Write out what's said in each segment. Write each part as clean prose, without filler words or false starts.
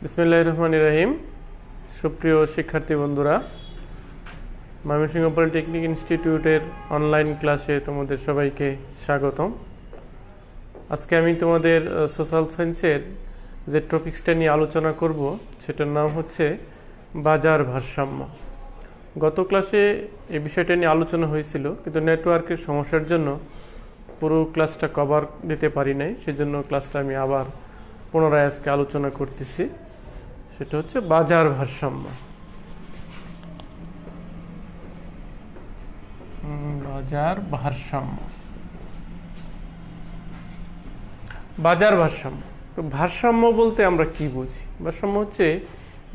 বিসমিল্লাহির রহমানির রহিম। সুপ্রিয় শিক্ষার্থী বন্ধুরা, ময়মনসিংহ পলিটেকনিক ইনস্টিটিউটের অনলাইন ক্লাসে তোমাদের সবাইকে স্বাগতম। আজকে আমি তোমাদের সোশ্যাল সায়েন্সের যে টপিক্সটা নিয়ে আলোচনা করব সেটার নাম হচ্ছে বাজার ভারসাম্য। গত ক্লাসে এই বিষয়টা নিয়ে আলোচনা হয়েছিল, কিন্তু নেটওয়ার্কের সমস্যার জন্য পুরো ক্লাসটা কভার দিতে পারি নাই। সেজন্য ক্লাসটা আমি আবার পুনরায় আজকে আলোচনা করতেছি। সেটা হচ্ছে বাজার ভারসাম্য। বাজার ভারসাম্য বাজার ভারসাম্য ভারসাম্য বলতে আমরা কি বুঝি? ভারসাম্য হচ্ছে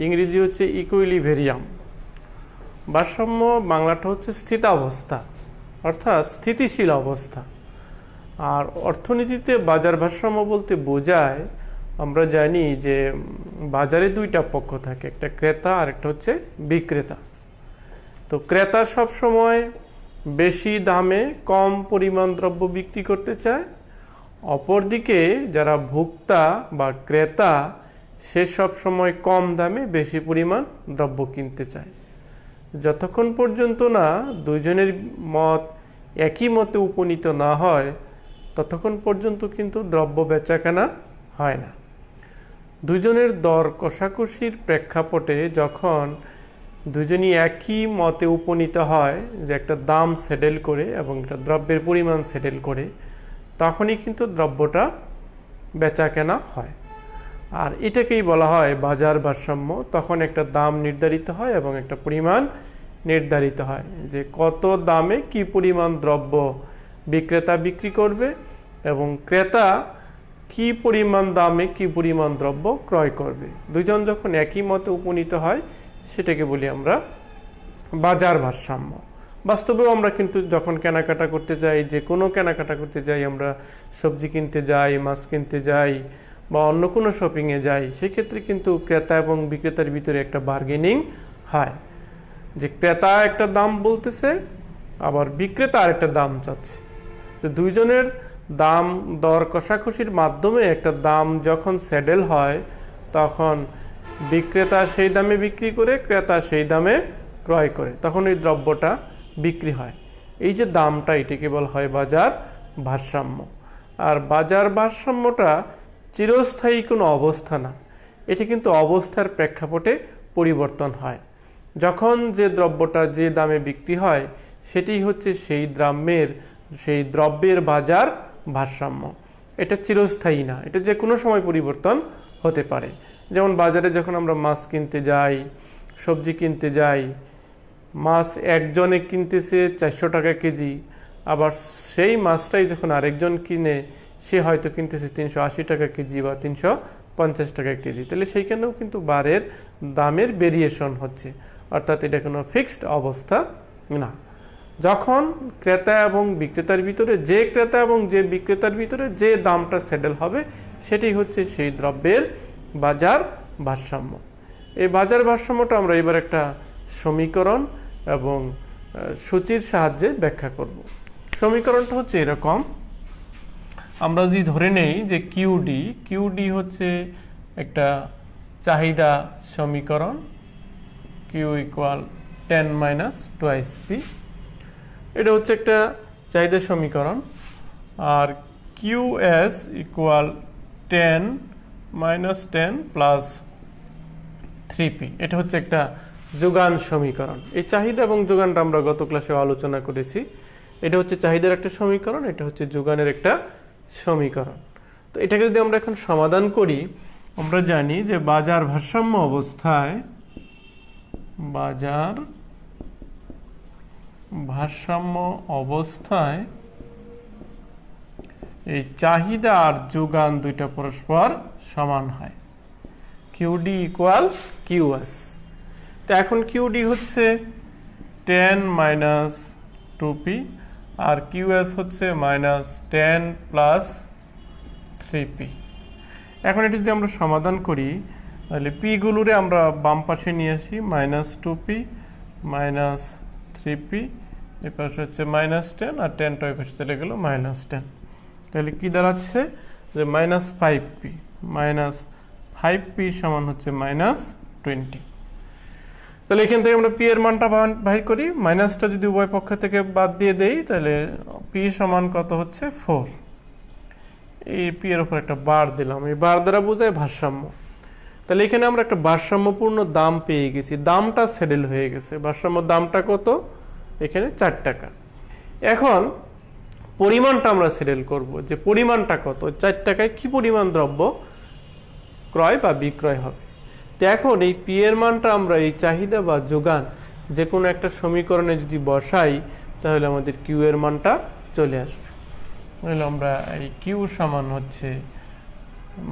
ইংরেজি হচ্ছে ইকুইলিব্রিয়াম। ভারসাম্য বাংলাটা হচ্ছে স্থিতাবস্থা, অর্থাৎ স্থিতিশীল অবস্থা। আর অর্থনীতিতে বাজার ভারসাম্য বলতে বোঝায়, আমরা জানি যে বাজারে দুইটা পক্ষ থাকে, একটা ক্রেতা আর একটা হচ্ছে বিক্রেতা। তো ক্রেতা সব সময় বেশি দামে কম পরিমাণ দ্রব্য বিক্রি করতে চায়, অপরদিকে যারা ভোক্তা বা ক্রেতা সে সব সময় কম দামে বেশি পরিমাণ দ্রব্য কিনতে চায়। যতক্ষণ পর্যন্ত না দুইজনের মত একই মতে উপনীত না হয় ততক্ষণ পর্যন্ত কিন্তু দ্রব্য বেচাকেনা হয় না। দুজনের দর কষাকষির প্রেক্ষাপটে যখন দুজনই একই মতে উপনীত হয় যে একটা দাম সেটেল করে এবং একটা দ্রব্যের পরিমাণ সেটেল করে, তখনই কিন্তু দ্রব্যটা বেচাকেনা হয়। আর এটাকেই বলা হয় বাজার ভারসাম্য। তখন একটা দাম নির্ধারিত হয় এবং একটা পরিমাণ নির্ধারিত হয় যে কত দামে কি পরিমাণ দ্রব্য বিক্রেতা বিক্রি করবে এবং ক্রেতা কি পরিমাণ দামে কি পরিমাণ দ্রব্য ক্রয় করবে। দুজন যখন একই মতে উপনীত হয় সেটাকে বলি আমরা বাজার ভারসাম্য। বাস্তবেও আমরা কিন্তু যখন কেনাকাটা করতে যাই, যে কোনো কেনাকাটা করতে যাই, আমরা সবজি কিনতে যাই, মাছ কিনতে যাই বা অন্য কোনো শপিংয়ে যাই, সেক্ষেত্রে কিন্তু ক্রেতা এবং বিক্রেতার ভিতরে একটা বার্গেনিং হয়, যে ক্রেতা একটা দাম বলতেছে আবার বিক্রেতা আরেকটা দাম চাচ্ছে। তো দুইজনের দাম দর কষাকষির মাধ্যমে একটা দাম যখন সেটেল হয় তখন বিক্রেতা সেই দামে বিক্রি করে, ক্রেতা সেই দামে ক্রয় করে, তখন এই দ্রব্যটা বিক্রি হয়। এই যে দামটা, এটাকে বলা হয় বাজার ভারসাম্য। আর বাজার ভারসাম্যটা চিরস্থায়ী কোনো অবস্থা না, এটি কিন্তু অবস্থার প্রেক্ষাপটে পরিবর্তন হয়। যখন যে দ্রব্যটা যে দামে বিক্রি হয় সেটি হচ্ছে সেই দ্রব্যের বাজার ভারসাম্য। এটা চিরস্থায়ী না, এটা যে কোনো সময় পরিবর্তন হতে পারে। যেমন বাজারে যখন আমরা মাছ কিনতে যাই, সবজি কিনতে যাই, মাছ একজনে কিনতেছে 400 টাকা কেজি, আবার সেই মাছটাই যখন আরেকজন কিনে সে হয়তো কিনতেছে 380 টাকা কেজি বা 350 টাকা কেজি, তাহলে সেইখানেও কিন্তু দামের ভেরিয়েশন হচ্ছে, অর্থাৎ এটা কোনো ফিক্সড অবস্থা না। যখন ক্রেতা এবং বিক্রেতার ভিতরে যে দামটা সেটেল হবে সেটাই হচ্ছে সেই দ্রব্যের বাজার ভারসাম্য। এই বাজার ভারসাম্যটা আমরা এবার একটা সমীকরণ এবং সূচির সাহায্যে ব্যাখ্যা করব। সমীকরণটা হচ্ছে এরকম। আমরা যদি ধরে নেই যে কিউডি হচ্ছে একটা চাহিদা সমীকরণ, কিউ ইকুয়াল 10 - 2p, এটা হচ্ছে একটা চাহিদা সমীকরণ। আর কিউএস ইকুয়াল 10 - 10 + 3p, এটা হচ্ছে একটা যোগান সমীকরণ। এই চাহিদা এবং যোগানটা আমরা গত ক্লাসে আলোচনা করেছি। এটা হচ্ছে চাহিদার একটা সমীকরণ, এটা হচ্ছে যোগানের একটা সমীকরণ। তো এটাকে যদি আমরা এখন সমাধান করি, আমরা জানি যে বাজার ভারসাম্য অবস্থায় এই চাহিদা আর যোগান দুইটা পরস্পর সমান হয়। QD equal QS. তো এখন কিউডি হচ্ছে 10 - 2p আর কিউএস হচ্ছে -10 + 3p। এখন এটি যদি আমরা সমাধান করি তাহলে পি গুলোরে আমরা বাম পাশে নিয়ে আসি, -2p - 3p, এই পাশে হচ্ছে -10 আর 10টা ওই পাশে চলে গেল -10। তাহলে কি দাঁড়াচ্ছে যে -5p। মাইনাস 5p সমান হচ্ছে -20। তাহলে এখান থেকে আমরা p এর মানটা বাহির করি, মাইনাসটা যদি উভয় পক্ষ থেকে বাদ দিয়ে দেই তাহলে p সমান কত হচ্ছে 4। এই p এর উপর একটা বার দিলাম, এই বার দ্বারা বোঝায় ভারসাম্য। তাহলে এখানে আমরা একটা ভারসাম্যপূর্ণ দাম পেয়ে গেছি, দামটা সেটেল হয়ে গেছে। ভারসাম্য দামটা কত? এখানে 4 টাকা। এখন পরিমাণটা আমরা সেটেল করব, যে পরিমাণটা কত, 4 টাকায় কি পরিমাণ দ্রব্য ক্রয় বা বিক্রয় হবে। তো এখন এই পি এর মানটা আমরা এই চাহিদা বা যোগান যে কোনো একটা সমীকরণে যদি বসাই তাহলে আমাদের কিউ এর মানটা চলে আসবে। তাহলে আমরা এই কিউ সমান হচ্ছে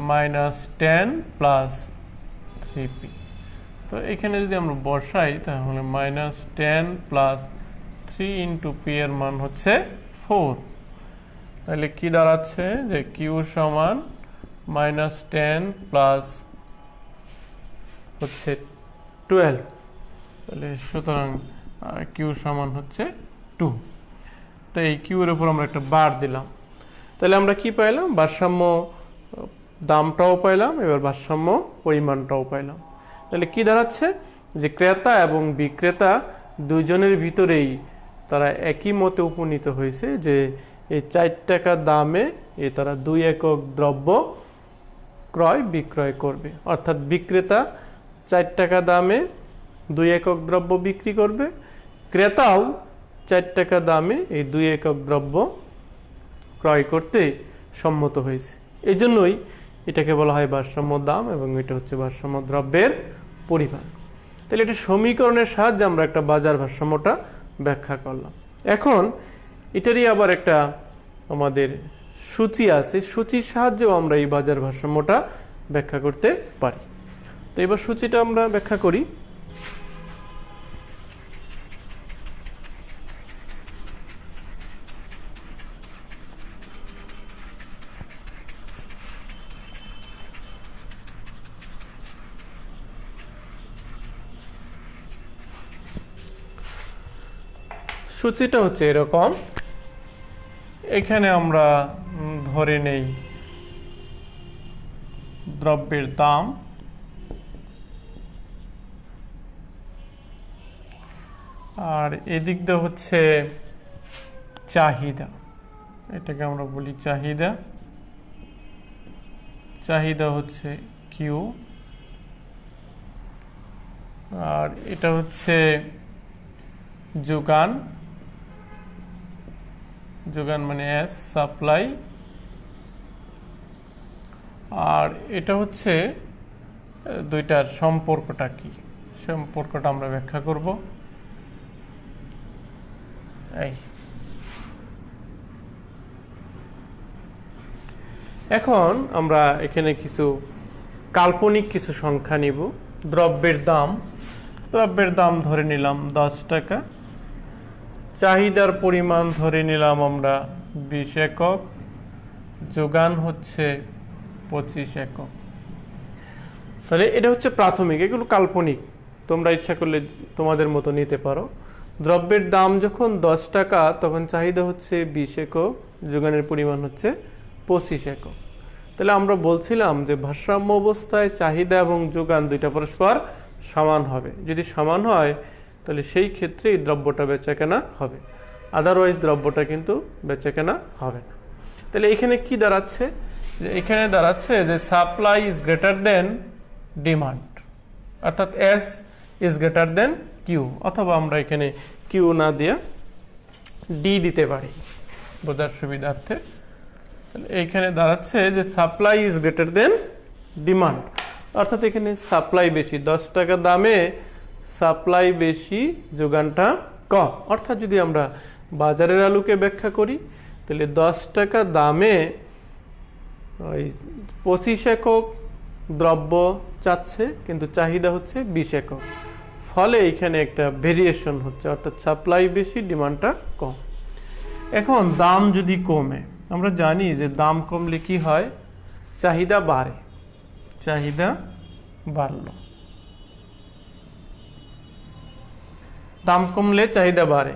-10 প্লাস 3p। তো এখানে যদি আমরা বসাই তাহলে -10 প্লাস 3 ইন্টু পি এর মান হচ্ছে 4। তাহলে কি দাঁড়াচ্ছে যে কিউ সমান -10 প্লাস হচ্ছে 12। তাহলে সুতরাং কিউ সমান হচ্ছে 2। তো এই কিউ এর উপর আমরা একটা বার দিলাম। তাহলে আমরা কি পাইলাম? ভারসাম্য দামটাও পাইলাম, এবার ভারসাম্য পরিমাণটাও পাইলাম। তাহলে কি দাঁড়াচ্ছে যে ক্রেতা এবং বিক্রেতা দুইজনের ভিতরেই তারা একই মতে উপনীত হয়েছে যে এই 4 টাকা দামে তারা 2 একক দ্রব্য ক্রয় বিক্রয় করবে। অর্থাৎ বিক্রেতা 4 টাকা দামে 2 একক দ্রব্য বিক্রি করবে, ক্রেতাও 4 টাকা দামে এই 2 একক দ্রব্য ক্রয় করতে সম্মত হয়েছে। এই জন্যই এটাকে বলা হয় ভারসাম্য দাম এবং এটা হচ্ছে ভারসাম্য দ্রব্যের পরিমাণ। তাহলে এটা সমীকরণের সাহায্যে আমরা একটা বাজার ভারসাম্যটা ব্যাখ্যা করলাম। এখন এটারই আবার একটা আমাদের সূচি আছে, সূচির সাহায্যেও আমরা এই বাজার ভারসাম্যটা ব্যাখ্যা করতে পারি। তো এবার সূচিটা আমরা ব্যাখ্যা করি। সূচিটা হচ্ছে এরকম, এখানে আমরা ধরে নেই দ্রব্যের দাম, আর এদিকটা হচ্ছে চাহিদা, এটাকে আমরা বলি চাহিদা। চাহিদা হচ্ছে কিউ, আর এটা হচ্ছে যোগান, যোগান মানে এস, সাপ্লাই, আর এটা হচ্ছে দুইটার সম্পর্কটা কি, সম্পর্কটা আমরা ব্যাখ্যা করব। এই এখন আমরা এখানে কিছু কাল্পনিক কিছু সংখ্যা নিব। দ্রব্যের দাম, দ্রব্যের দাম ধরে নিলাম 10 টাকা, চাহিদার পরিমাণ ধরে নিলাম আমরা 20 একক, যোগান হচ্ছে 25 একক। তাহলে এটা হচ্ছে প্রাথমিক, এগুলো কাল্পনিক, তোমরা ইচ্ছা করলে তোমাদের মতো নিতে পারো। দ্রব্যের দাম যখন 10 টাকা তখন চাহিদা হচ্ছে 20 একক, যোগানের পরিমাণ হচ্ছে 25 একক। তাহলে আমরা বলছিলাম যে ভারসাম্য অবস্থায় চাহিদা এবং যোগান দুইটা পরস্পর সমান হবে। যদি সমান হয় তাহলে সেই ক্ষেত্রে এই দ্রব্যটা বেচাকেনা হবে, আদারওয়াইজ দ্রব্যটা কিন্তু বেচাকেনা হবে না। তাহলে এখানে কি দাঁড়াচ্ছে? যে এখানে দাঁড়াচ্ছে যে supply is greater than demand, অর্থাৎ S is greater than Q, অথবা আমরা এখানে কিউ না দিয়ে ডি দিতে পারি বোঝার সুবিধার্থে। এইখানে দাঁড়াচ্ছে যে supply is greater than demand, অর্থাৎ এখানে সাপ্লাই বেশি, 10 টাকা দামে সাপ্লাই বেশি, যোগানটা কম। অর্থাৎ যদি আমরা বাজারের আলোকে ব্যাখ্যা করি তাহলে 10 টাকা দামে ওই 25 একক দ্রব্য চাচ্ছে, কিন্তু চাহিদা হচ্ছে 20 একক, ফলে এখানে একটা ভেরিয়েশন হচ্ছে, অর্থাৎ সাপ্লাই বেশি, ডিমান্ডটা কম। এখন দাম যদি কমে, আমরা জানি যে দাম কমলে কি হয়? চাহিদা বাড়ে, চাহিদা বাড়লো, দাম কমলে চাহিদা বাড়ে।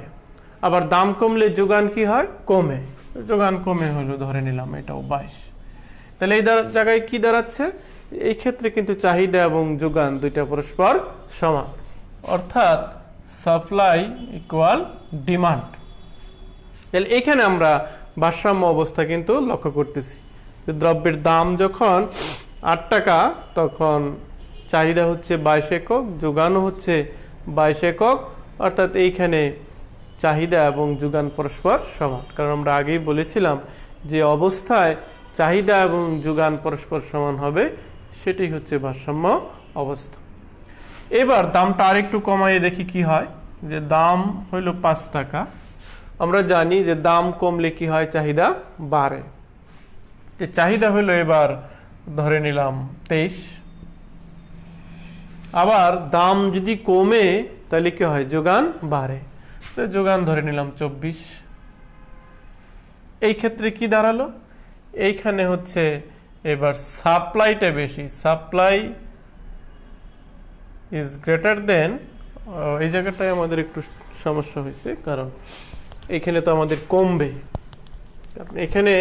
আবার দাম কমলে যোগান কি হয়? কমে, যোগান কমে হলো ধরে নিলাম এটাও 22। তাহলে এই জায়গায় কি দাঁড়াচ্ছে, এই ক্ষেত্রে কিন্তু চাহিদা এবং যোগান দুইটা পরস্পর সমান, অর্থাৎ সাপ্লাই ইকুয়াল ডিমান্ড। তাহলে এখানে আমরা ভারসাম্য অবস্থা কিন্তু লক্ষ্য করতেছি। দ্রব্যের দাম যখন 8 টাকা তখন চাহিদা হচ্ছে 22 একক, যোগানও হচ্ছে 22 একক, অর্থাৎ এইখানে চাহিদা এবং যোগান পরস্পর সমান। কারণ আমরা আগেই বলেছিলাম যে অবস্থায় চাহিদা এবং যোগান পরস্পর সমান হবে সেটাই হচ্ছে ভারসাম্য অবস্থা। এবার দামটা আরেকটু কমাইয়ে দেখি কি হয়। যে দাম হইল 5 টাকা, আমরা জানি যে দাম কমলে কি হয়, চাহিদা বাড়ে। যে চাহিদা হইলো এবার ধরে নিলাম 23, আবার দাম যদি কমে তাহলে কি হয়, যোগান বাড়ে, তো যোগান ধরে নিলাম 24। এই ক্ষেত্রে কি দাঁড়ালো, এইখানে হচ্ছে এবার সাপ্লাইটা বেশি, সাপ্লাই ইজ গ্রেটার দেন, এই জায়গাটায় আমাদের একটু সমস্যা হয়েছে, কারণ এখানে তো আমাদের কমবে। এখানে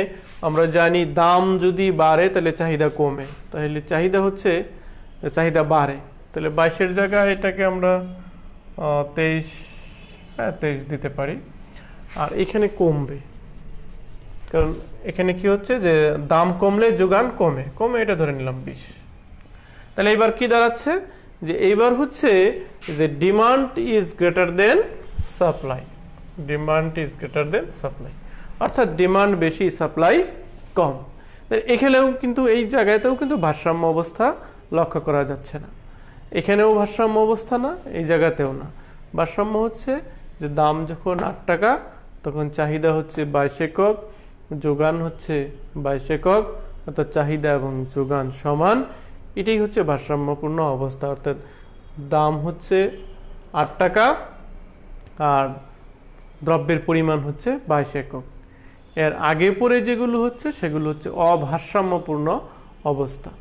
আমরা জানি দাম যদি বাড়ে তাহলে চাহিদা কমে, তাহলে চাহিদা হচ্ছে চাহিদা বাড়ে, তাহলে 22-এর জায়গায় এটাকে আমরা 23 দিতে পারি। আর এখানে কমবে, কারণ এখানে কি হচ্ছে যে দাম কমলে যোগান কমে, এটা ধরে নিলাম 20। তাহলে এবার কি দাঁড়াচ্ছে, যে এইবার হচ্ছে যে demand is greater then supply, demand is greater then supply, অর্থাৎ ডিমান্ড বেশি সাপ্লাই কম। এখানেও কিন্তু এই জায়গাতেও কিন্তু ভারসাম্য অবস্থা লক্ষ্য করা যাচ্ছে না, এখানেও ভারসাম্য অবস্থা না, এই জায়গাতেও না। ভারসাম্য হচ্ছে যে দাম যখন 8 টাকা তখন চাহিদা হচ্ছে 22 একক, যোগান হচ্ছে 22 একক, অর্থাৎ চাহিদা এবং যোগান সমান, এটাই হচ্ছে ভারসাম্যপূর্ণ অবস্থা। অর্থাৎ দাম হচ্ছে 8 টাকা আর দ্রব্যের পরিমাণ হচ্ছে 22 একক। এর আগে পরে যেগুলো হচ্ছে সেগুলো হচ্ছে অভারসাম্যপূর্ণ অবস্থা।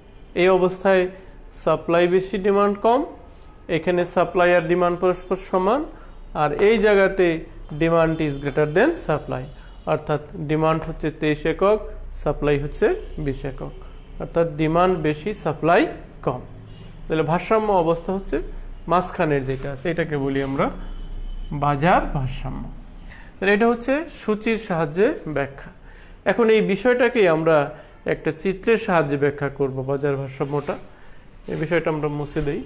এই অবস্থায় সাপ্লাই বেশি, ডিমান্ড কম, এখানে সাপ্লাই আর ডিমান্ড পরস্পর সমান, আর এই জায়গাতে demand is greater then supply, অর্থাৎ ডিমান্ড হচ্ছে 23 একক, সাপ্লাই হচ্ছে 20 একক, অর্থাৎ ডিমান্ড বেশি সাপ্লাই কম। তাহলে ভারসাম্য অবস্থা হচ্ছে মাঝখানের যেটা আছে, এটাকে বলি আমরা বাজার ভারসাম্য। তাহলে এটা হচ্ছে সূচির সাহায্যে ব্যাখ্যা। এখন এই বিষয়টাকে আমরা একটা চিত্রের সাহায্যে ব্যাখ্যা করব, বাজার ভারসাম্যটা। এই বিষয়টা আমরা মুছে দেই।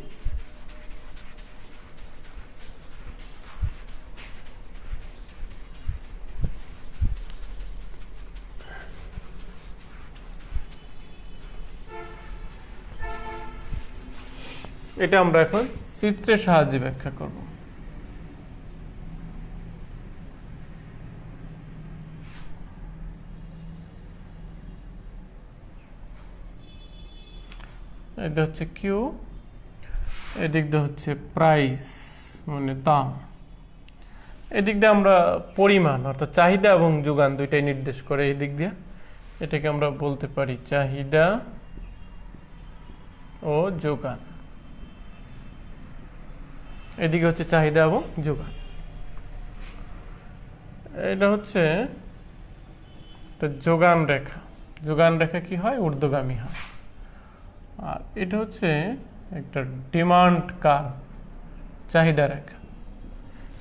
এটা আমরা এখন চিত্রের সাহায্যে ব্যাখ্যা করব। এটা হচ্ছে কিউ, এদিক দিয়ে হচ্ছে প্রাইস মানে দাম, এদিক দিয়ে আমরা পরিমাণ অর্থাৎ চাহিদা এবং যোগান দুইটাই নির্দেশ করে। এই দিক দিয়ে এটাকে আমরা বলতে পারি চাহিদা ও যোগান, এদিকে হচ্ছে চাহিদা এবং যোগান। এটা হচ্ছে যোগান রেখা, যোগান রেখা কি হয়, ঊর্ধ্বগামী হয়। আর এটা হচ্ছে একটা ডিমান্ড কার্ভ, চাহিদা রেখা।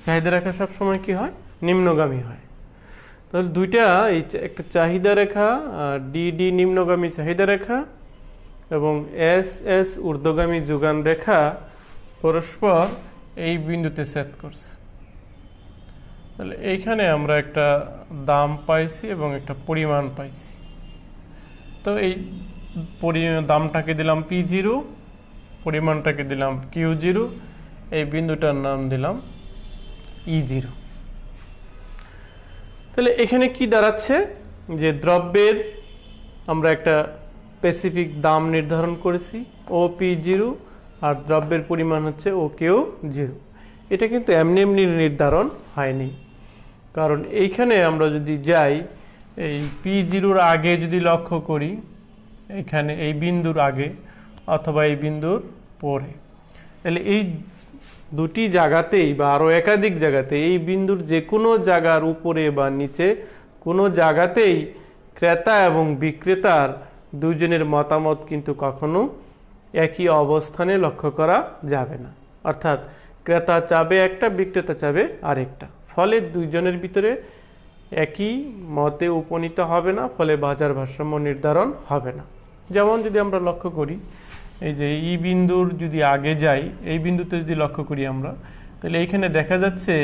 চাহিদা রেখা সবসময় কি হয়, নিম্নগামী হয়। তাহলে দুইটা, এই একটা চাহিদা রেখা ডি নিম্নগামী চাহিদা রেখা এবং এস ঊর্ধ্বগামী যোগান রেখা পরস্পর এই বিন্দুতে ছেদ করছে। তাহলে এইখানে আমরা একটা দাম পাইছি এবং একটা পরিমাণ পাইছি। তো এই দামটাকে দিলাম P0, পরিমাণটাকে দিলাম Q0, এই বিন্দুটার নাম দিলাম E0। তাহলে এখানে কি দাঁড়াচ্ছে, যে দ্রব্যের আমরা একটা স্পেসিফিক দাম নির্ধারণ করেছি OP0, আর দ্রব্যের পরিমাণ হচ্ছে OQ0। এটা কিন্তু এমনি এমনি নির্ধারণ হয়নি, কারণ এইখানে আমরা যদি যাই এই P0-র আগে যদি লক্ষ্য করি, এখানে এই বিন্দুর আগে অথবা এই বিন্দুর পরে, তাহলে এই দুটি জায়গাতেই বা আরও একাধিক জায়গাতে এই বিন্দুর যে কোনো জায়গার উপরে বা নিচে কোনো জায়গাতেই ক্রেতা এবং বিক্রেতার দুইজনের মতামত কিন্তু কখনো একই অবস্থানে লক্ষ্য করা যাবে না। অর্থাৎ ক্রেতা চাবে একটা, বিক্রেতা চাবে আরেকটা, ফলে দুইজনের ভিতরে একই মতে উপনীত হবে না, ফলে বাজার ভারসাম্য নির্ধারণ হবে না। যেমন যদি আমরা লক্ষ্য করি, এই যে ই বিন্দুর যদি আগে যাই, এই বিন্দুতে যদি লক্ষ্য করি আমরা, তাহলে এইখানে দেখা যাচ্ছে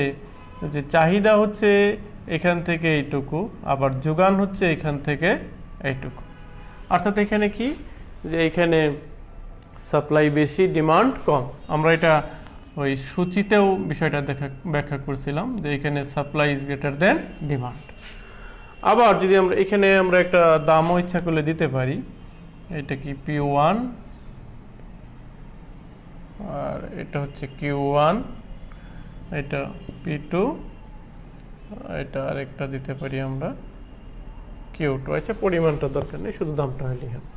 যে চাহিদা হচ্ছে এখান থেকে এইটুকু, আবার যোগান হচ্ছে এখান থেকে এইটুকু। অর্থাৎ এখানে কি, যে এখানে সাপ্লাই বেশি, ডিমান্ড কম। আমরা এটা ওই সূচিতেও বিষয়টা ব্যাখ্যা করছিলাম যে এখানে supply is greater than demand. আবার যদি আমরা এখানে একটা দামও ইচ্ছা করলে দিতে পারি, এটা কি P1 আর এটা হচ্ছে Q1, এটা P2, এটা আরেকটা দিতে পারি আমরা Q2। আচ্ছা, পরিমাণটা দরকার নেই, শুধু দামটা হলেই হবে।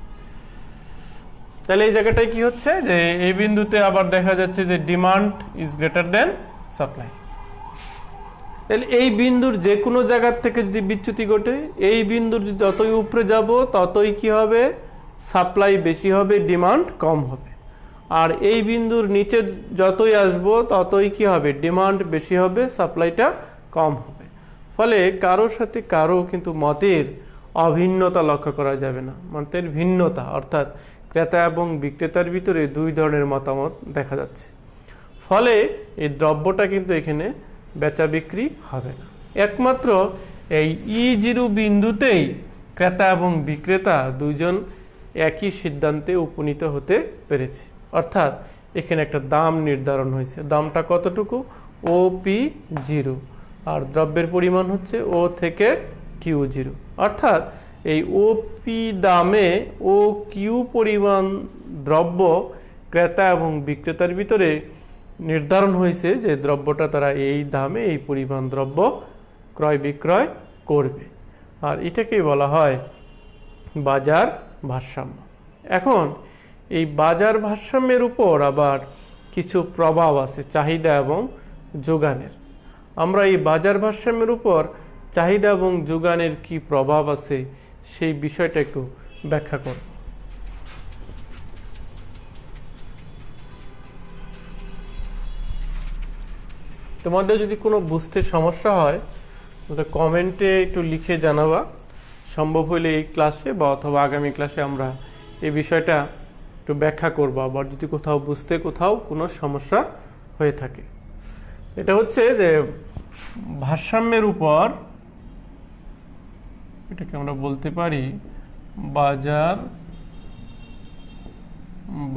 তাহলে এই জায়গাটায় কি হচ্ছে, যে এই বিন্দুতে আবার দেখা যাচ্ছে যে demand is greater then supply. তাহলে এই বিন্দুর যে কোনো জায়গার থেকে যদি বিচ্যুতি ঘটে, এই বিন্দুর যতই উপরে যাব ততই কি হবে, সাপ্লাই বেশি হবে, ডিমান্ড কম হবে। আর এই বিন্দুর নিচে যতই আসব ততই কি হবে, ডিমান্ড বেশি হবে, সাপ্লাইটা কম হবে। ফলে কারোর সাথে কারো কিন্তু মতের অভিন্নতা লক্ষ্য করা যাবে না, মতের ভিন্নতা, অর্থাৎ ক্রেতা এবং বিক্রেতার ভিতরে দুই ধরনের মতামত দেখা যাচ্ছে। ফলে এই দ্রব্যটা কিন্তু এখানে বেচা বিক্রি হবে না। একমাত্র এই E0 বিন্দুতেই ক্রেতা এবং বিক্রেতা দুইজন একই সিদ্ধান্তে উপনীত হতে পেরেছে। অর্থাৎ এখানে একটা দাম নির্ধারণ হয়েছে, দামটা কতটুকু, OP0, আর দ্রব্যের পরিমাণ হচ্ছে O থেকে Q0। অর্থাৎ এই OP দামে OQ পরিমাণ দ্রব্য ক্রেতা এবং বিক্রেতার ভিতরে নির্ধারণ হয়েছে যে দ্রব্যটা তারা এই দামে এই পরিমাণ দ্রব্য ক্রয় বিক্রয় করবে। আর এটাকেই বলা হয় বাজার ভারসাম্য। এখন এই বাজার ভারসাম্যের উপর আবার কিছু প্রভাব আছে চাহিদা এবং যোগানের। আমরা এই বাজার ভারসাম্যের উপর চাহিদা এবং যোগানের কি প্রভাব আছে সেই বিষয়টা একটু ব্যাখ্যা করব। তোমাদের যদি কোনো বুঝতে সমস্যা হয় তাহলে কমেন্টে একটু লিখে জানাবা, সম্ভব হলে এই ক্লাসে বা অথবা আগামী ক্লাসে আমরা এই বিষয়টা একটু ব্যাখ্যা করব। আবার যদি কোথাও বুঝতে কোথাও কোনো সমস্যা হয়ে থাকে, এটা হচ্ছে যে ভারসাম্যের উপর, এটাকে আমরা বলতে পারি বাজার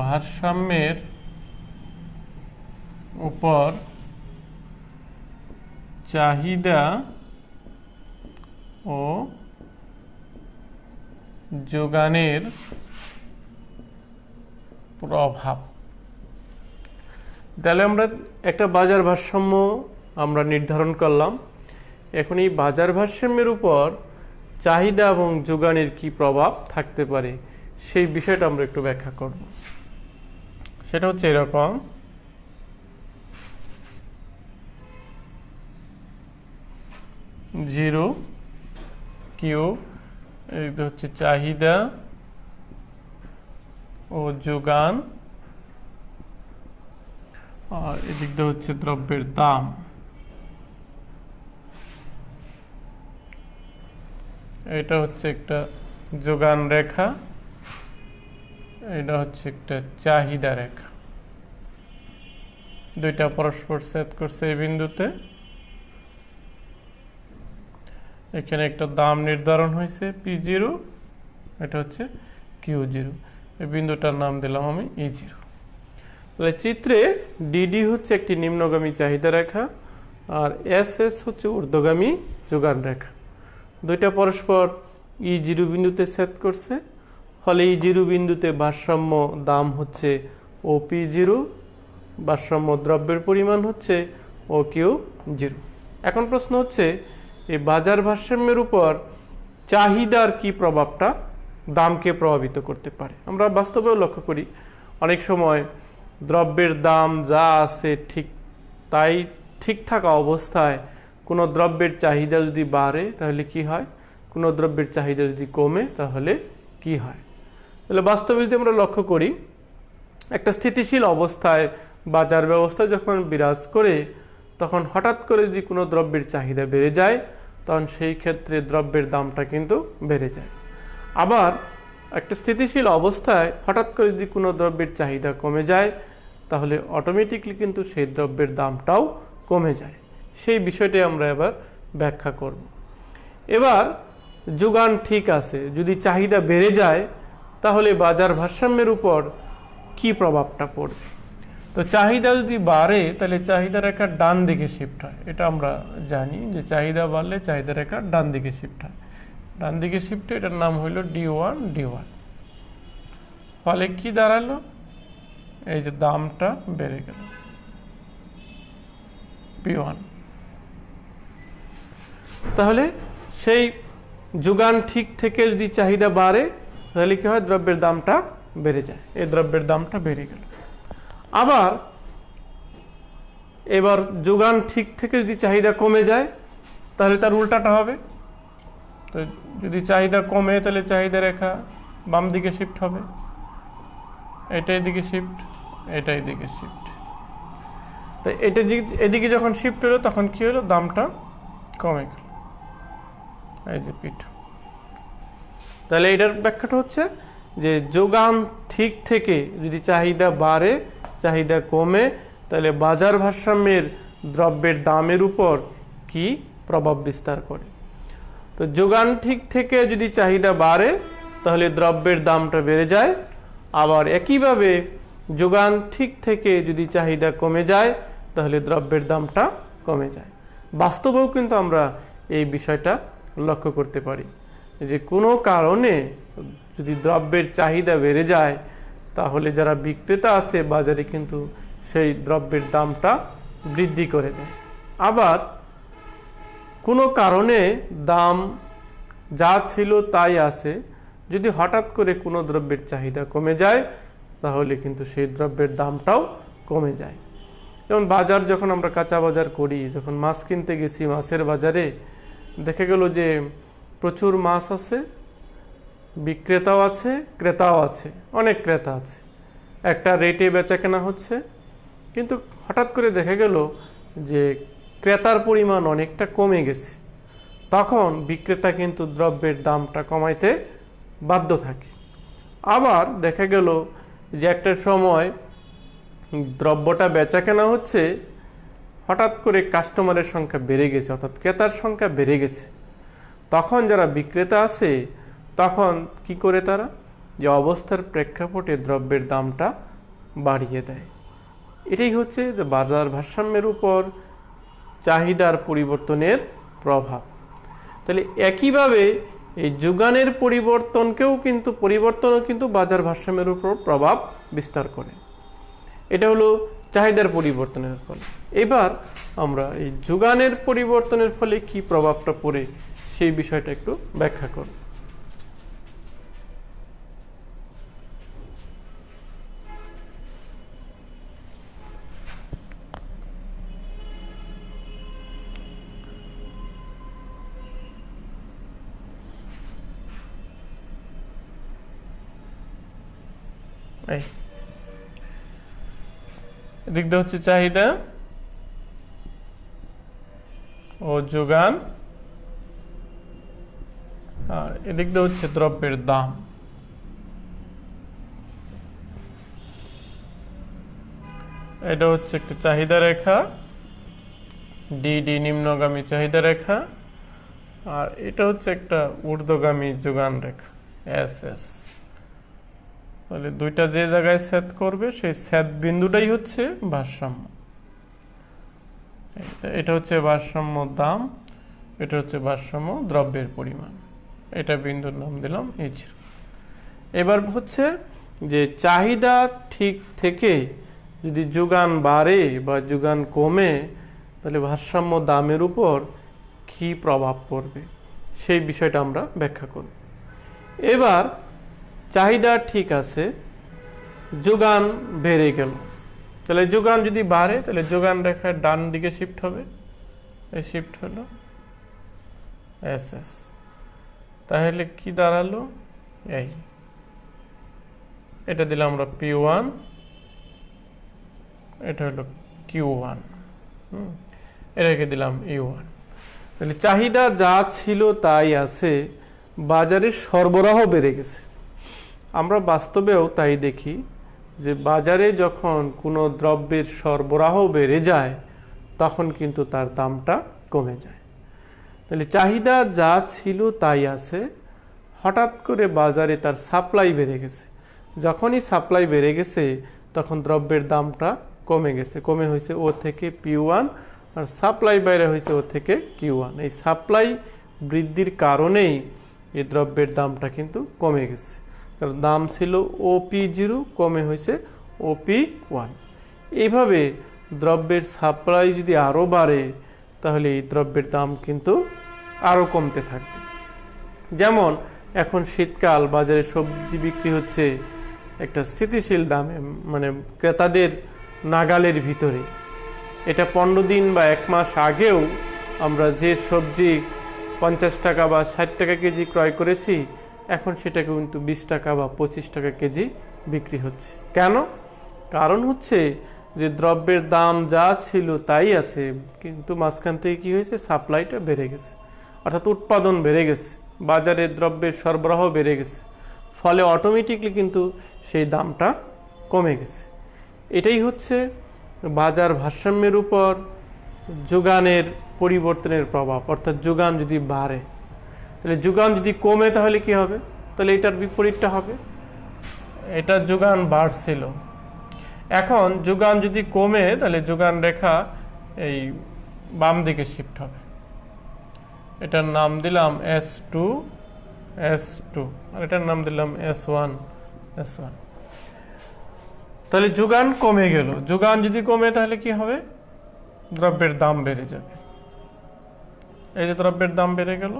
ভারসাম্যের উপর চাহিদা ও যোগানের প্রভাব। তাহলে আমরা একটা বাজার ভারসাম্য আমরা নির্ধারণ করলাম। এখন এই বাজার ভারসাম্যের উপর চাহিদা এবং যোগানের কি প্রভাব থাকতে পারে সেই বিষয়টা আমরা একটু ব্যাখ্যা করব। সেটা হচ্ছে এরকম, জিরো কিউ এটা হচ্ছে চাহিদা ও যোগান, আর এদিকটা হচ্ছে দ্রব্যের দাম। এটা হচ্ছে একটা যোগান রেখা, এটা হচ্ছে একটা চাহিদা রেখা, দুইটা পরস্পর ছেদ করছে এই বিন্দুতে। এখানে একটা দাম নির্ধারণ হয়েছে P0, এটা হচ্ছে Q0, এই বিন্দুটার নাম দিলাম আমি E0। তাহলে চিত্রে ডিডি হচ্ছে একটি নিম্নগামী চাহিদা রেখা আর SS হচ্ছে ঊর্ধ্বগামী যোগান রেখা, দুইটা পরস্পর E0 বিন্দুতে ছেদ করছে। ফলে E0 বিন্দুতে ভারসাম্য দাম হচ্ছে OP0, ভারসাম্য দ্রব্যের পরিমাণ হচ্ছে OQ0। এখন প্রশ্ন হচ্ছে এই বাজার ভারসাম্যের উপর চাহিদার কি প্রভাবটা দামকে প্রভাবিত করতে পারে। আমরা বাস্তবেও লক্ষ্য করি অনেক সময় দ্রব্যের দাম যা আছে ঠিক থাকা অবস্থায় কোনো দ্রব্যের চাহিদা যদি বাড়ে তাহলে কি হয়, কোনো দ্রব্যের চাহিদা যদি কমে তাহলে কি হয়। তাহলে বাস্তবে যদি আমরা লক্ষ্য করি, একটা স্থিতিশীল অবস্থায় বাজার ব্যবস্থা যখন বিরাজ করে, তখন হঠাৎ করে যদি কোনো দ্রব্যের চাহিদা বেড়ে যায়, তখন সেই ক্ষেত্রে দ্রব্যের দামটা কিন্তু বেড়ে যায়। আবার একটা স্থিতিশীল অবস্থায় হঠাৎ করে যদি কোনো দ্রব্যের চাহিদা কমে যায়, তাহলে অটোমেটিকলি কিন্তু সেই দ্রব্যের দামটাও কমে যায়। সেই বিষয়টি আমরা এবার ব্যাখ্যা করব। এবার যোগান ঠিক আছে, যদি চাহিদা বেড়ে যায় তাহলে বাজার ভারসাম্যের উপর কি প্রভাবটা পড়বে? তো চাহিদা যদি বাড়ে তাহলে চাহিদা রেখা ডান দিকে শিফট হয়। এটা আমরা জানি যে চাহিদা বাড়লে চাহিদা রেখা ডান দিকে শিফট হয়। ডান দিকে শিফট, এটার নাম হইল D1 ফলে কি দাঁড়ালো? এই যে দামটা বেড়ে গেল P1। তাহলে সেই যোগান ঠিক থেকে যদি চাহিদা বাড়ে তাহলে কি হয়? দ্রব্যের দামটা বেড়ে যায়। এই দ্রব্যের দামটা বেড়ে গেল। আবার এবার যোগান ঠিক থেকে যদি চাহিদা কমে যায় তাহলে তার উল্টাটা হবে। তো যদি চাহিদা কমে তাহলে চাহিদা রেখা বাম দিকে শিফট হবে, এটাই দিকে শিফট, এটাই দিকে শিফট। তো এটা এদিকে যখন শিফট হলো তখন কি হলো? দামটা কমে গেল, এই যে P2। তাহলে এটার ব্যাখ্যাটা হচ্ছে যে যোগান ঠিক থেকে যদি চাহিদা বাড়ে, চাহিদা কমে, তাহলে বাজার ভারসাম্যের দ্রব্যের দামের উপর কি প্রভাব বিস্তার করে। তো যোগান ঠিক থেকে যদি চাহিদা বাড়ে তাহলে দ্রব্যের দামটা বেড়ে যায়। আবার একইভাবে যোগান ঠিক থেকে যদি চাহিদা কমে যায় তাহলে দ্রব্যের দামটা কমে যায়। বাস্তবেও কিন্তু আমরা এই বিষয়টা লক্ষ্য করতে পারি যে কোনো কারণে যদি দ্রব্যের চাহিদা বেড়ে যায় তাহলে যারা বিক্রেতা আছে বাজারে কিন্তু সেই দ্রব্যের দামটা বৃদ্ধি করে দেয়। আবার কোনো কারণে দাম যা ছিল তাই আছে, যদি হঠাৎ করে কোনো দ্রব্যের চাহিদা কমে যায় তাহলে কিন্তু সেই দ্রব্যের দামটাও কমে যায়। যেমন বাজার যখন আমরা কাঁচা বাজার করি, যখন মাছ কিনতে গেছি মাছের বাজারে, দেখে গেল যে প্রচুর মাছ আছে, বিক্রেতাও আছে, ক্রেতাও আছে, অনেক ক্রেতা আছে, একটা রেটে বেচা কেনা হচ্ছে। কিন্তু হঠাৎ করে দেখা গেল যে ক্রেতার পরিমাণ অনেকটা কমে গেছে, তখন বিক্রেতা কিন্তু দ্রব্যের দামটা কমাইতে বাধ্য থাকে। আবার দেখা গেল যে একটা সময় দ্রব্যটা বেচা কেনা হচ্ছে, হঠাৎ করে কাস্টমারের সংখ্যা বেড়ে গেছে, অর্থাৎ ক্রেতার সংখ্যা বেড়ে গেছে, তখন যারা বিক্রেতা আছে তখন কি করে? তারা যে অবস্থার প্রেক্ষাপটে দ্রব্যের দামটা বাড়িয়ে দেয়। এটাই হচ্ছে যে বাজার ভারসাম্যের উপর চাহিদার পরিবর্তনের প্রভাব। তাহলে একইভাবে এই যোগানের পরিবর্তনও কিন্তু বাজার ভারসাম্যের উপর প্রভাব বিস্তার করে। এটা হলো চাহিদার পরিবর্তনের ফলে। এবার আমরা এই যোগানের পরিবর্তনের ফলে কি প্রভাবটা পড়ে সেই বিষয়টা একটু ব্যাখ্যা করব। এদিকটা হচ্ছে চাহিদা ও যোগান, আর এদিকটা হচ্ছে দ্রব্যের দাম। এটা হচ্ছে একটা চাহিদা রেখা, DD নিম্নগামী চাহিদা রেখা, আর এটা হচ্ছে একটা ঊর্ধ্বগামী যোগান রেখা SS। তাহলে দুইটা যে জায়গায় ছেদ করবে সেই ছেদ বিন্দুটাই হচ্ছে ভারসাম্য। এটা হচ্ছে ভারসাম্য দাম, এটা হচ্ছে ভারসাম্য দ্রব্যের পরিমাণ। এটা বিন্দুর নাম দিলাম H। এবার হচ্ছে যে চাহিদা ঠিক থেকে যদি যোগান বাড়ে বা যোগান কমে তাহলে ভারসাম্য দামের উপর কি প্রভাব পড়বে সেই বিষয়টা আমরা ব্যাখ্যা করব। এবার চাহিদা ঠিক আছে, যোগান বেড়ে গেল, তাহলে যোগান যদি বাড়ে তাহলে যোগান রেখার ডান দিকে শিফট হবে, শিফট হলো SS। তাহলে কি দাঁড়ালো? এই এটা দিলাম আমরা P1, এটা হলো Q1, এটাকে দিলাম E1। তাহলে চাহিদা যা ছিল তাই আছে, বাজারে সরবরাহ বেড়ে গেছে। আমরা বাস্তবেও তাই দেখি যে বাজারে যখন কোনো দ্রব্যের সরবরাহ বেড়ে যায় তখন কিন্তু তার দামটা কমে যায়। তাহলে চাহিদা যা ছিল তাই আছে, হঠাৎ করে বাজারে তার সাপ্লাই বেড়ে গেছে। যখনই সাপ্লাই বেড়ে গেছে তখন দ্রব্যের দামটা কমে গেছে, কমে হয়েছে ও থেকে P1, আর সাপ্লাই বাইরে হয়েছে ও থেকে Q1। এই সাপ্লাই বৃদ্ধির কারণেই এই দ্রব্যের দামটা কিন্তু কমে গেছে, কারণ দাম ছিল OP0, কমে হয়েছে OP1। এইভাবে দ্রব্যের সাপ্লাই যদি আরও বাড়ে তাহলে এই দ্রব্যের দাম কিন্তু আরও কমতে থাকবে। যেমন এখন শীতকাল, বাজারে সবজি বিক্রি হচ্ছে একটা স্থিতিশীল দামে, মানে ক্রেতাদের নাগালের ভিতরে। এটা 15 দিন বা 1 মাস আগেও আমরা যে সবজি 50 টাকা বা 60 টাকা কেজি ক্রয় করেছি, এখন সেটাকে কিন্তু 20 টাকা বা 25 টাকা কেজি বিক্রি হচ্ছে। কেন? কারণ হচ্ছে যে দ্রব্যের দাম যা ছিল তাই আছে, কিন্তু মাঝখান থেকে কী হয়েছে, সাপ্লাইটা বেড়ে গেছে, অর্থাৎ উৎপাদন বেড়ে গেছে, বাজারে দ্রব্যের সরবরাহ বেড়ে গেছে, ফলে অটোমেটিকলি কিন্তু সেই দামটা কমে গেছে। এটাই হচ্ছে বাজার ভারসাম্যের উপর যোগানের পরিবর্তনের প্রভাব। অর্থাৎ যোগান যদি বাড়ে তাহলে, যোগান যদি কমে তাহলে কি হবে, তাহলে এটার বিপরীতটা হবে। এটা যোগান বাড়ছিল, এখন যোগান যদি কমে তাহলে যোগান রেখা এই বাম দিকে শিফট হবে। এটার নাম দিলাম S2, আর এটার নাম দিলাম S1। তাহলে যোগান কমে গেল। যোগান যদি কমে তাহলে কি হবে, দ্রব্যের দাম বেড়ে যাবে। এই যে দ্রব্যের দাম বেড়ে গেল,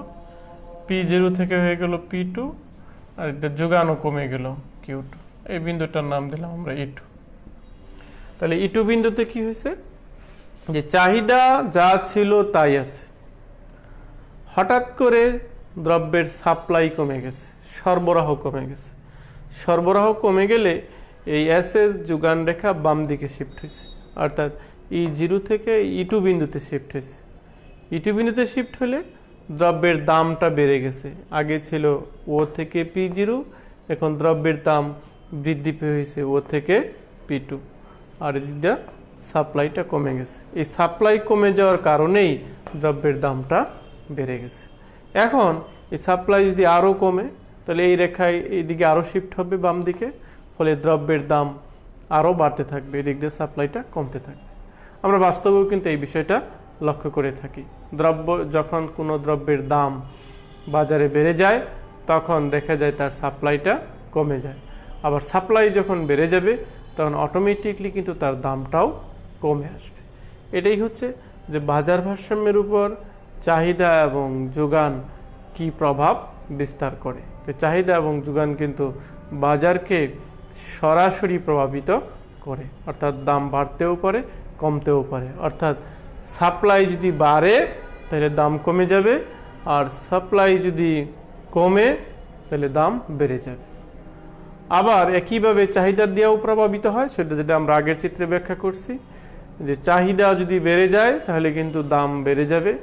P0 থেকে হয়ে গেল P2, আর এটা যোগানও কমে গেল Q2। এই বিন্দুটার নাম দিলাম আমরা E2। তাহলে E2 বিন্দুতে কি হয়েছে, যে চাহিদা যা ছিল তাই আছে, হঠাৎ করে দ্রব্যের সাপ্লাই কমে গেছে, সরবরাহ কমে গেছে। সরবরাহ কমে গেলে এই SS যোগান রেখা বাম দিকে শিফট হয়েছে, অর্থাৎ E0 থেকে E2 বিন্দুতে শিফট হয়েছে। E2 বিন্দুতে শিফট হলে দ্রব্যের দামটা বেড়ে গেছে, আগে ছিল O থেকে P0, এখন দ্রব্যের দাম বৃদ্ধি পেয়ে হয়েছে O থেকে P2, আর এদিকে সাপ্লাইটা কমে গেছে। এই সাপ্লাই কমে যাওয়ার কারণেই দ্রব্যের দামটা বেড়ে গেছে। এখন এই সাপ্লাই যদি আরও কমে তাহলে এই রেখায় এইদিকে আরও শিফট হবে বাম দিকে, ফলে দ্রব্যের দাম আরও বাড়তে থাকবে, এদিক দিয়ে সাপ্লাইটা কমতে থাকবে। আমরা বাস্তবেও কিন্তু এই বিষয়টা লক্ষ্য করে থাকি। যখন কোনো দ্রব্যের দাম বাজারে বেড়ে যায় তখন দেখা যায় তার সাপ্লাইটা কমে যায়, আবার সাপ্লাই যখন বেড়ে যাবে তখন অটোমেটিকলি কিন্তু তার দামটাও কমে আসবে। এটাই হচ্ছে যে বাজার ভারসাম্যের উপর চাহিদা এবং যোগান কি প্রভাব বিস্তার করে। চাহিদা এবং যোগান কিন্তু বাজারকে সরাসরি প্রভাবিত করে, অর্থাৎ দাম বাড়তেও পারে কমতেও পারে। অর্থাৎ সাপ্লাই যদি বাড়ে তাহলে দাম কমে যাবে, আর সাপ্লাই যদি কমে তাহলে দাম বেড়ে যাবে। আবার একইভাবে চাহিদার দিয়েও প্রভাবিত হয়, সেটা যেটা আমরা আগের চিত্রে ব্যাখ্যা করছি, যে চাহিদা যদি বেড়ে যায় তাহলে কিন্তু দাম বেড়ে যাবে,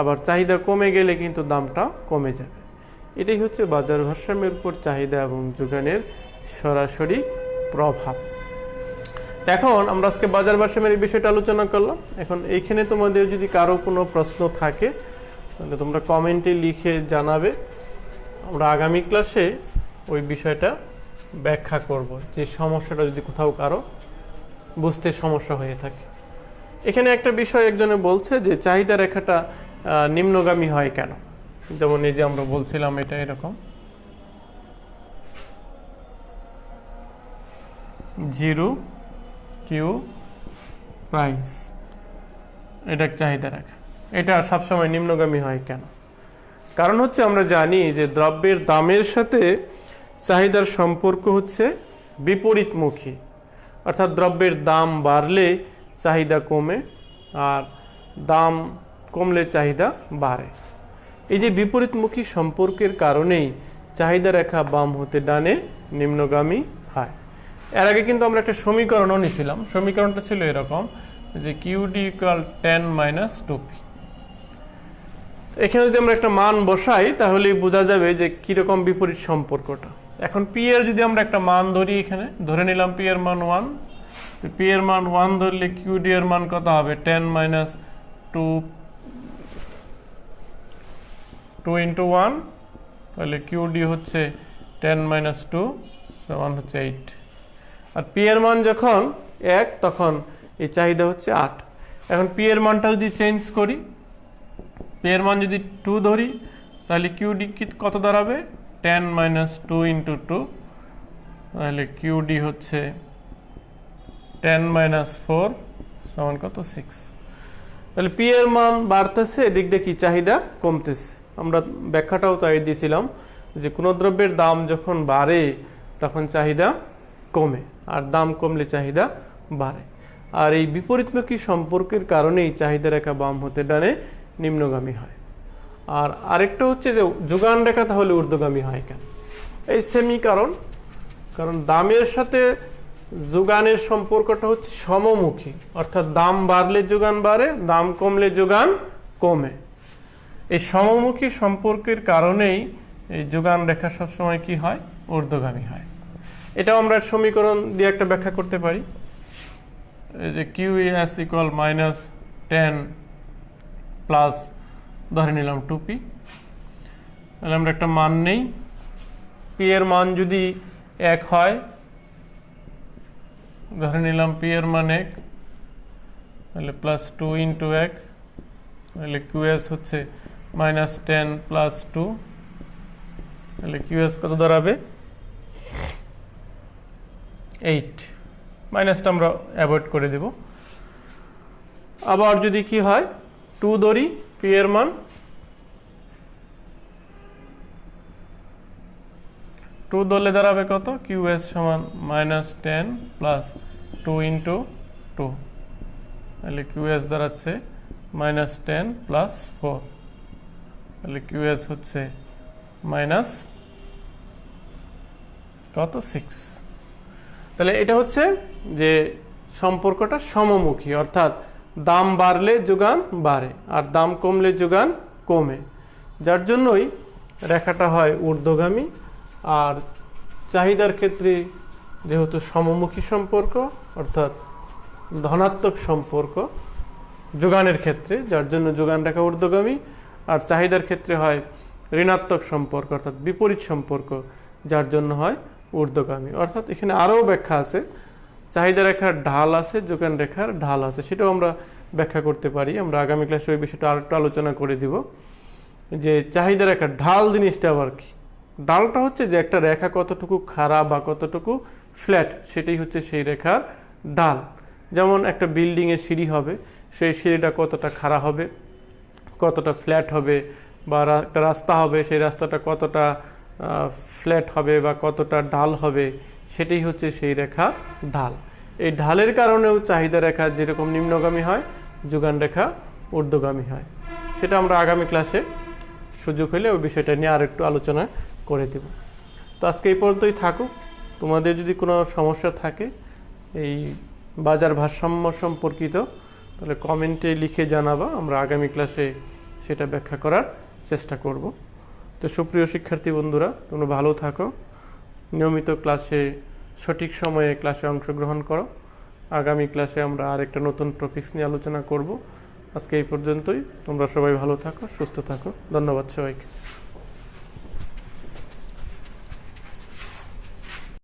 আবার চাহিদা কমে গেলে কিন্তু দামটা কমে যাবে। এটাই হচ্ছে বাজার ভারসাম্যের উপর চাহিদা এবং যোগানের সরাসরি প্রভাব। এখন আমরা আজকে বাজার ভারসাম্যের এই বিষয়টা আলোচনা করলাম। এখন এইখানে তোমাদের যদি কারো কোনো প্রশ্ন থাকে তাহলে তোমরা কমেন্টে লিখে জানাবে, আমরা আগামী ক্লাসে ওই বিষয়টা ব্যাখ্যা করব, যে সমস্যাটা যদি কোথাও কারো বুঝতে সমস্যা হয়ে থাকে। এখানে একটা বিষয় একজনে বলছে যে চাহিদা রেখাটা নিম্নগামী হয় কেন, যেমন এই যে আমরা বলছিলাম এটা এরকম 0 Q প্রাইস, এটা চাহিদা রেখা, এটা সবসময় নিম্নগামী হয় কেন? কারণ হচ্ছে আমরা জানি যে দ্রব্যের দামের সাথে চাহিদার সম্পর্ক হচ্ছে বিপরীতমুখী, অর্থাৎ দ্রব্যের দাম বাড়লে চাহিদা কমে আর দাম কমলে চাহিদা বাড়ে। এই যে বিপরীতমুখী সম্পর্কের কারণেই চাহিদা রেখা বাম হতে ডানে নিম্নগামী হয়। এর আগে কিন্তু আমরা একটা সমীকরণও নিয়েছিলাম, সমীকরণটা ছিল এরকম যে কিউডি ইকুয়াল 10 মাইনাস 2p। এখানে যদি আমরা একটা মান বসাই তাহলেই বোঝা যাবে যে কিরকম বিপরীত সম্পর্কটা। এখন পি এর যদি আমরা একটা মান ধরি, এখানে ধরে নিলাম পি এর মান 1, তো পি এর মান 1 ধরলে কিউডি এর মান কত হবে 10 মাইনাস 2 ইন্টু 1, তাহলে কিউডি হচ্ছে 10 মাইনাস 2 সমান হচ্ছে 8। আর পি এর মান যখন 1 তখন এই চাহিদা হচ্ছে 8। এখন পি এর মানটা যদি চেঞ্জ করি, পি এর মান যদি 2 ধরি তাহলে কিউডি কত দাঁড়াবে 10 মাইনাস 2 ইন্টু 2, তাহলে কিউডি হচ্ছে 10 মাইনাস 4 সমান কত 6। তাহলে পি এর মান বাড়তেছে, এদিক দিয়ে কি চাহিদা কমতেছে। আমরা ব্যাখ্যাটাও তাই দিয়েছিলাম যে কোনো দ্রব্যের দাম যখন বাড়ে তখন চাহিদা কমে, আর দাম কমলে চাহিদা বাড়ে। আর এই বিপরীতমুখী সম্পর্কের কারণেই চাহিদা রেখা বাম হতে ডানে নিম্নগামী হয়। আর আরেকটা হচ্ছে যে যোগান রেখা তাহলে ঊর্ধ্বগামী হয় কেন? এই সেমই কারণ দামের সাথে যোগানের সম্পর্কটা হচ্ছে সমমুখী, অর্থাৎ দাম বাড়লে যোগান বাড়ে, দাম কমলে যোগান কমে। এই সমমুখী সম্পর্কের কারণেই এই যোগান রেখা সবসময় কি হয় ঊর্ধ্বগামী হয়। এটাও আমরা সমীকরণ দিয়ে একটা ব্যাখ্যা করতে পারি, এই যে QES ইকুয়াল মাইনাস 10 প্লাস ধরে নিলাম 2p। তাহলে আমরা একটা মান নেই, পি এর মান যদি 1 হয়, ধরে নিলাম পি এর মান 1, তাহলে প্লাস 2 ইন্টু 1, তাহলে QS হচ্ছে মাইনাস 10 প্লাস 2, তাহলে QS কত দাঁড়াবে 8। মাইনাসটা আমরা অ্যাভয়েড করে দেব। আবার যদি কি হয় 2 ধরি, পি এর মান 2 ধরলে দাঁড়াবে কত QS সমান মাইনাস 10 প্লাস 2 ইন্টু 2, তাহলে QS দাঁড়াচ্ছে মাইনাস 10 প্লাস 4, তাহলে QS হচ্ছে মাইনাস কত 6। তাহলে এটা হচ্ছে যে সম্পর্কটা সমমুখী, অর্থাৎ দাম বাড়লে যোগান বাড়ে আর দাম কমলে যোগান কমে, যার জন্যই রেখাটা হয় ঊর্ধ্বগামী। আর চাহিদার ক্ষেত্রে যেহেতু সমমুখী সম্পর্ক, অর্থাৎ ধনাত্মক সম্পর্ক যোগানের ক্ষেত্রে, যার জন্য যোগান রেখা ঊর্ধ্বগামী। আর চাহিদার ক্ষেত্রে হয় ঋণাত্মক সম্পর্ক, অর্থাৎ বিপরীত সম্পর্ক, যার জন্য হয় ঊর্ধ্বগামী। অর্থাৎ এখানে আরও ব্যাখ্যা আছে, চাহিদা রেখার ঢাল আছে, যোগান রেখার ঢাল আছে, সেটাও আমরা ব্যাখ্যা করতে পারি। আমরা আগামী ক্লাসে ওই বিষয়টা আরেকটু আলোচনা করে দিব যে চাহিদা রেখার ঢাল জিনিসটা আবার কি। ঢালটা হচ্ছে যে একটা রেখা কতটুকু খাড়া বা কতটুকু ফ্ল্যাট, সেটাই হচ্ছে সেই রেখার ঢাল। যেমন একটা বিল্ডিংয়ের সিঁড়ি হবে, সেই সিঁড়িটা কতটা খাড়া হবে, কতটা ফ্ল্যাট হবে, বা একটা রাস্তা হবে, সেই রাস্তাটা কতটা ফ্ল্যাট হবে বা কতটা ঢাল হবে, সেটাই হচ্ছে সেই রেখা ঢাল। এই ঢালের কারণেও চাহিদা রেখা যেরকম নিম্নগামী হয়, যোগান রেখা ঊর্ধ্বগামী হয়। সেটা আমরা আগামী ক্লাসে সুযোগ হলে ওই বিষয়টা নিয়ে আর একটু আলোচনা করে দেব। তো আজকে এই পর্যন্তই থাকুক। তোমাদের যদি কোনো সমস্যা থাকে এই বাজার ভারসাম্য সম্পর্কিত, তাহলে কমেন্টে লিখে জানাবা, আমরা আগামী ক্লাসে সেটা ব্যাখ্যা করার চেষ্টা করব। তো সুপ্রিয় শিক্ষার্থী বন্ধুরা, তোমরা ভালো থাকো, নিয়মিত ক্লাসে সঠিক সময়ে ক্লাসে অংশগ্রহণ করো। আগামী ক্লাসে আমরা আরেকটা নতুন টপিকস নিয়ে আলোচনা করব। আজকে এই পর্যন্তই। তোমরা সবাই ভালো থাকো, সুস্থ থাকো। ধন্যবাদ সবাইকে।